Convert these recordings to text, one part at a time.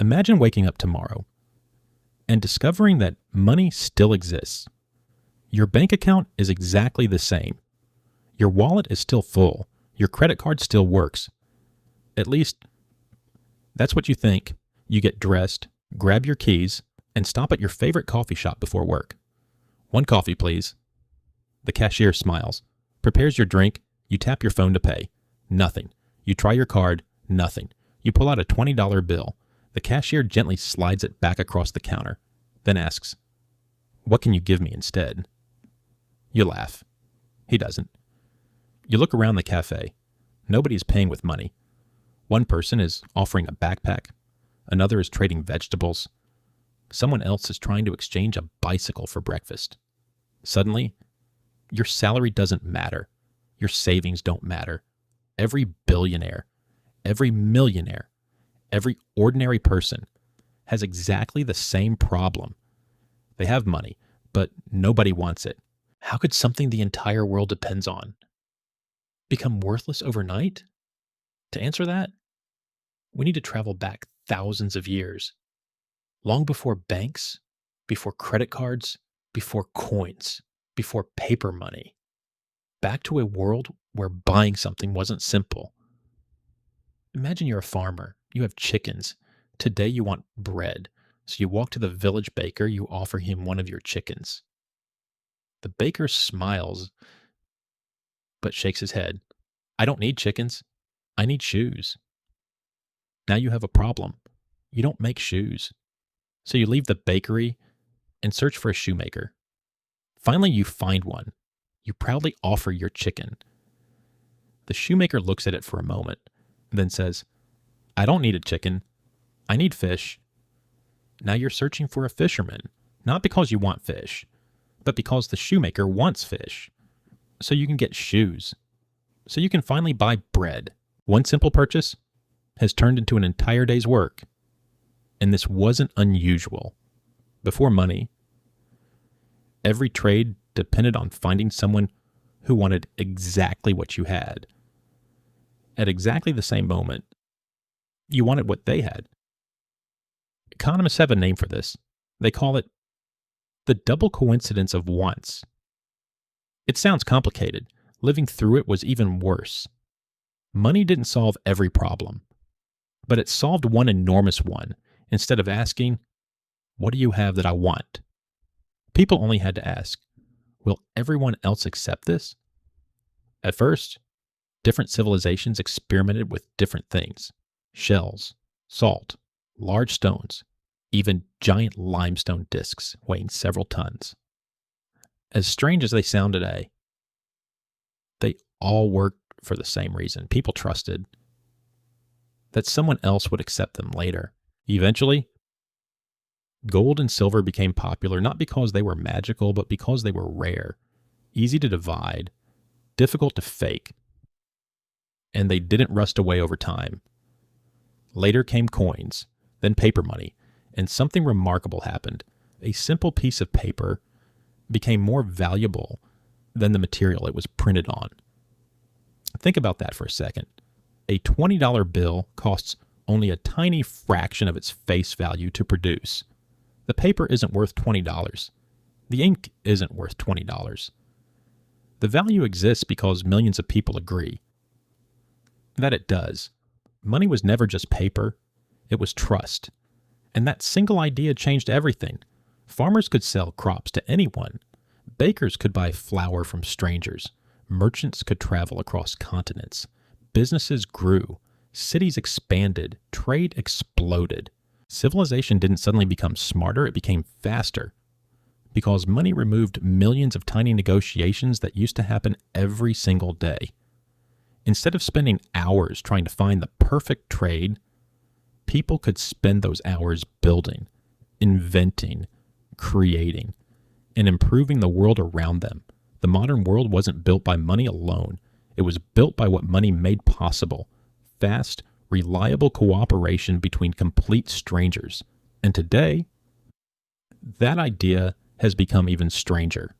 Imagine waking up tomorrow and discovering that money still exists. Your bank account is exactly the same. Your wallet is still full. Your credit card still works. At least, that's what you think. You get dressed, grab your keys, and stop at your favorite coffee shop before work. "One coffee, please." The cashier smiles, prepares your drink, you tap your phone to pay. Nothing. You try your card, nothing. You pull out a $20 bill. The cashier gently slides it back across the counter, then asks, "What can you give me instead?" You laugh. He doesn't. You look around the cafe. Nobody's paying with money. One person is offering a backpack. Another is trading vegetables. Someone else is trying to exchange a bicycle for breakfast. Suddenly, your salary doesn't matter. Your savings don't matter. Every billionaire, every millionaire, every ordinary person has exactly the same problem. They have money, but nobody wants it. How could something the entire world depends on become worthless overnight? To answer that, we need to travel back thousands of years, long before banks, before credit cards, before coins, before paper money, back to a world where buying something wasn't simple. Imagine you're a farmer. You have chickens. Today you want bread. So you walk to the village baker. You offer him one of your chickens. The baker smiles, but shakes his head. "I don't need chickens. I need shoes." Now you have a problem. You don't make shoes. So you leave the bakery and search for a shoemaker. Finally, you find one. You proudly offer your chicken. The shoemaker looks at it for a moment, then says, "I don't need a chicken. I need fish." Now you're searching for a fisherman, not because you want fish, but because the shoemaker wants fish. So you can get shoes. So you can finally buy bread. One simple purchase has turned into an entire day's work. And this wasn't unusual. Before money, every trade depended on finding someone who wanted exactly what you had. At exactly the same moment, you wanted what they had. Economists have a name for this. They call it the double coincidence of wants. It sounds complicated. Living through it was even worse. Money didn't solve every problem, but it solved one enormous one. Instead of asking, "What do you have that I want?" people only had to ask, "Will everyone else accept this?" At first, different civilizations experimented with different things: shells, salt, large stones, even giant limestone discs weighing several tons. As strange as they sound today, they all worked for the same reason. People trusted that someone else would accept them later. Eventually, gold and silver became popular not because they were magical, but because they were rare, easy to divide, difficult to fake, and they didn't rust away over time. Later came coins, then paper money, and something remarkable happened. A simple piece of paper became more valuable than the material it was printed on. Think about that for a second. A $20 bill costs only a tiny fraction of its face value to produce. The paper isn't worth $20. The ink isn't worth $20. The value exists because millions of people agree that it does. Money was never just paper, it was trust. And that single idea changed everything. Farmers could sell crops to anyone. Bakers could buy flour from strangers. Merchants could travel across continents. Businesses grew. Cities expanded. Trade exploded. Civilization didn't suddenly become smarter, it became faster. Because money removed millions of tiny negotiations that used to happen every single day. Instead of spending hours trying to find the perfect trade, people could spend those hours building, inventing, creating, and improving the world around them. The modern world wasn't built by money alone. It was built by what money made possible: fast, reliable cooperation between complete strangers. And today, that idea has become even stranger,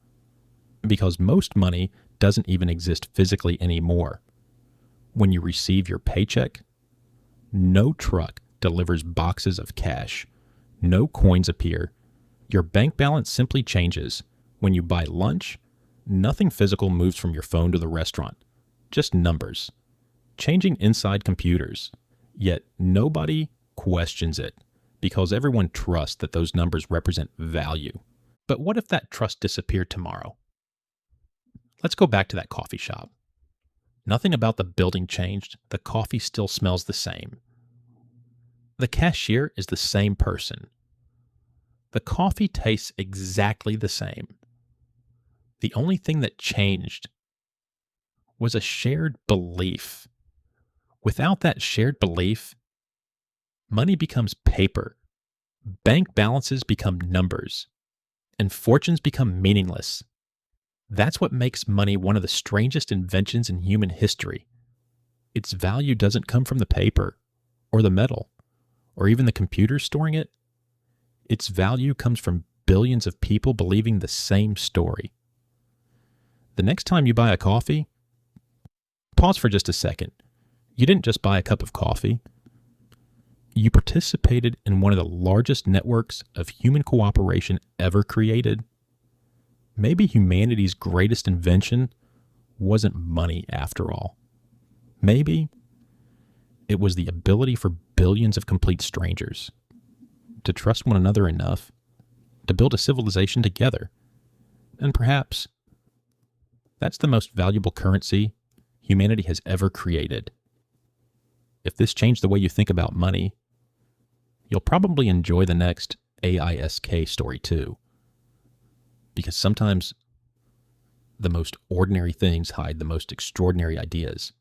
because most money doesn't even exist physically anymore. When you receive your paycheck, no truck delivers boxes of cash. No coins appear. Your bank balance simply changes. When you buy lunch, nothing physical moves from your phone to the restaurant. Just numbers. Changing inside computers. Yet nobody questions it because everyone trusts that those numbers represent value. But what if that trust disappeared tomorrow? Let's go back to that coffee shop. Nothing about the building changed. The coffee still smells the same. The cashier is the same person. The coffee tastes exactly the same. The only thing that changed was a shared belief. Without that shared belief, money becomes paper, bank balances become numbers, and fortunes become meaningless. That's what makes money one of the strangest inventions in human history. Its value doesn't come from the paper, or the metal, or even the computer storing it. Its value comes from billions of people believing the same story. The next time you buy a coffee, pause for just a second. You didn't just buy a cup of coffee. You participated in one of the largest networks of human cooperation ever created. Maybe humanity's greatest invention wasn't money after all. Maybe it was the ability for billions of complete strangers to trust one another enough to build a civilization together. And perhaps that's the most valuable currency humanity has ever created. If this changed the way you think about money, you'll probably enjoy the next AISK story too. Because sometimes the most ordinary things hide the most extraordinary ideas.